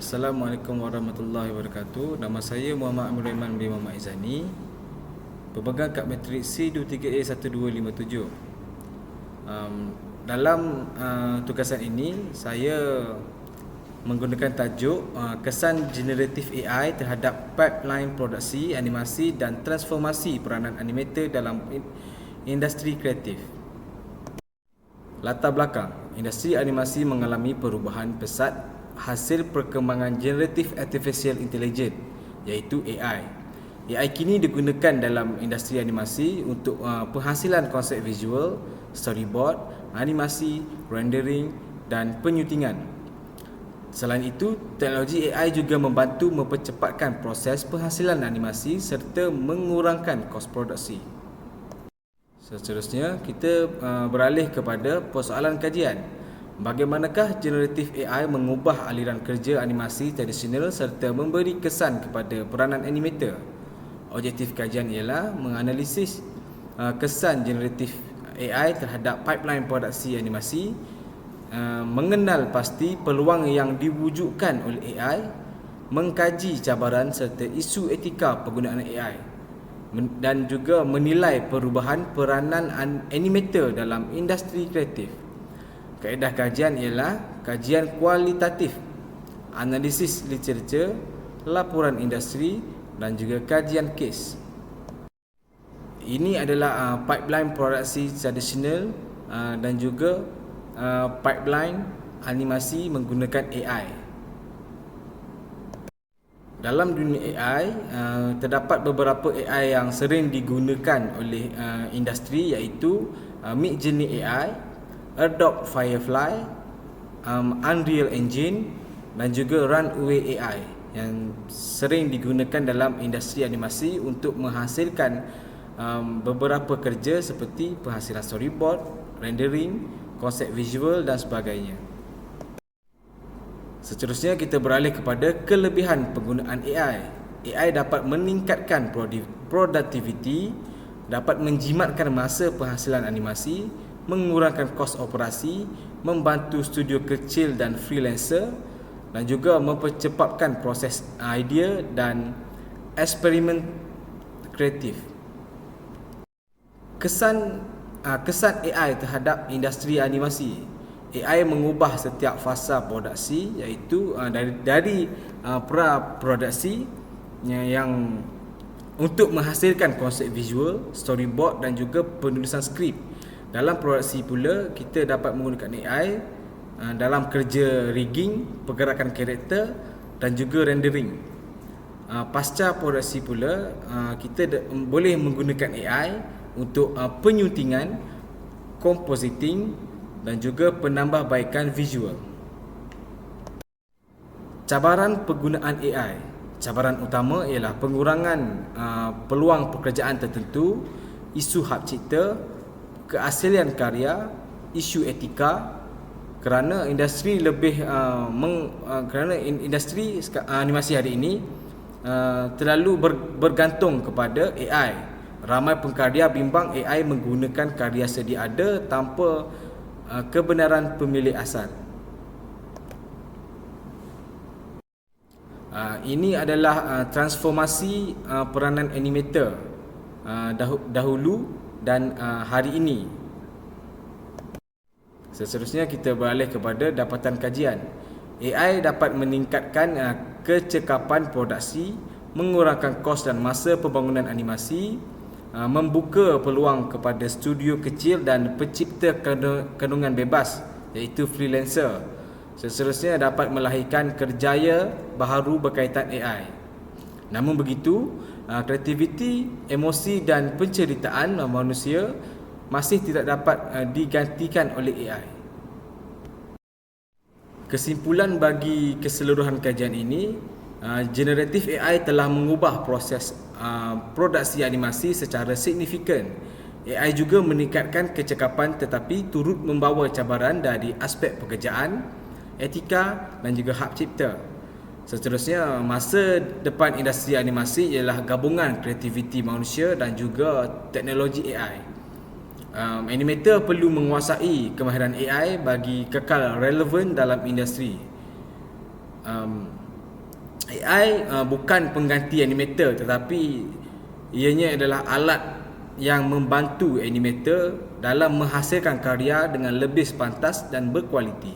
Assalamualaikum warahmatullahi wabarakatuh. Nama saya Muhammad Amir Rahman bin Muhammad Izani, pemegang kad matrik C23A1257. Dalam tugasan ini saya menggunakan tajuk kesan generatif AI terhadap pipeline produksi animasi dan transformasi peranan animator dalam industri kreatif. Latar belakang, industri animasi mengalami perubahan pesat hasil perkembangan generatif artificial intelligence iaitu AI. AI kini digunakan dalam industri animasi untuk penghasilan konsep visual, storyboard, animasi, rendering dan penyutingan. Selain itu, teknologi AI juga membantu mempercepatkan proses penghasilan animasi serta mengurangkan kos produksi. Seterusnya, kita beralih kepada persoalan kajian. Bagaimanakah generatif AI mengubah aliran kerja animasi tradisional serta memberi kesan kepada peranan animator? Objektif kajian ialah menganalisis kesan generatif AI terhadap pipeline produksi animasi, mengenal pasti peluang yang diwujudkan oleh AI, mengkaji cabaran serta isu etika penggunaan AI dan juga menilai perubahan peranan animator dalam industri kreatif. Kaedah kajian ialah kajian kualitatif, analisis literatur, laporan industri dan juga kajian kes. Ini adalah pipeline produksi tradisional dan juga pipeline animasi menggunakan AI. Dalam dunia AI, terdapat beberapa AI yang sering digunakan oleh industri iaitu Midjourney AI, Adobe Firefly, Unreal Engine dan juga Runway AI yang sering digunakan dalam industri animasi untuk menghasilkan beberapa kerja seperti penghasilan storyboard, rendering, konsep visual dan sebagainya. Seterusnya kita beralih kepada kelebihan penggunaan AI. AI dapat meningkatkan produktiviti, dapat menjimatkan masa penghasilan animasi, mengurangkan kos operasi, membantu studio kecil dan freelancer dan juga mempercepatkan proses idea dan eksperimen kreatif. Kesan AI terhadap industri animasi. AI mengubah setiap fasa produksi iaitu dari pra-produksi yang untuk menghasilkan konsep visual, storyboard dan juga penulisan skrip. Dalam produksi pula kita dapat menggunakan AI dalam kerja rigging, pergerakan karakter dan juga rendering. Pasca produksi pula kita boleh menggunakan AI untuk penyuntingan, compositing dan juga penambahbaikan visual. Cabaran penggunaan AI. Cabaran utama ialah pengurangan peluang pekerjaan tertentu, isu hak cipta, keaslian karya, isu etika kerana industri industri animasi hari ini terlalu bergantung kepada AI. Ramai pengkarya bimbang AI menggunakan karya sedia ada tanpa kebenaran pemilik asal. Ini adalah transformasi peranan animator dahulu dan hari ini. Seterusnya kita beralih kepada dapatan kajian. AI dapat meningkatkan kecekapan produksi, mengurangkan kos dan masa pembangunan animasi, membuka peluang kepada studio kecil dan pencipta kandungan bebas iaitu freelancer. Seterusnya dapat melahirkan kerjaya baharu berkaitan AI. Namun begitu, kreativiti, emosi dan penceritaan manusia masih tidak dapat digantikan oleh AI. Kesimpulan bagi keseluruhan kajian ini, generatif AI telah mengubah proses produksi animasi secara signifikan. AI juga meningkatkan kecekapan tetapi turut membawa cabaran dari aspek pekerjaan, etika dan juga hak cipta. Seterusnya, masa depan industri animasi ialah gabungan kreativiti manusia dan juga teknologi AI. Animator perlu menguasai kemahiran AI bagi kekal relevan dalam industri. AI bukan pengganti animator, tetapi ianya adalah alat yang membantu animator dalam menghasilkan karya dengan lebih pantas dan berkualiti.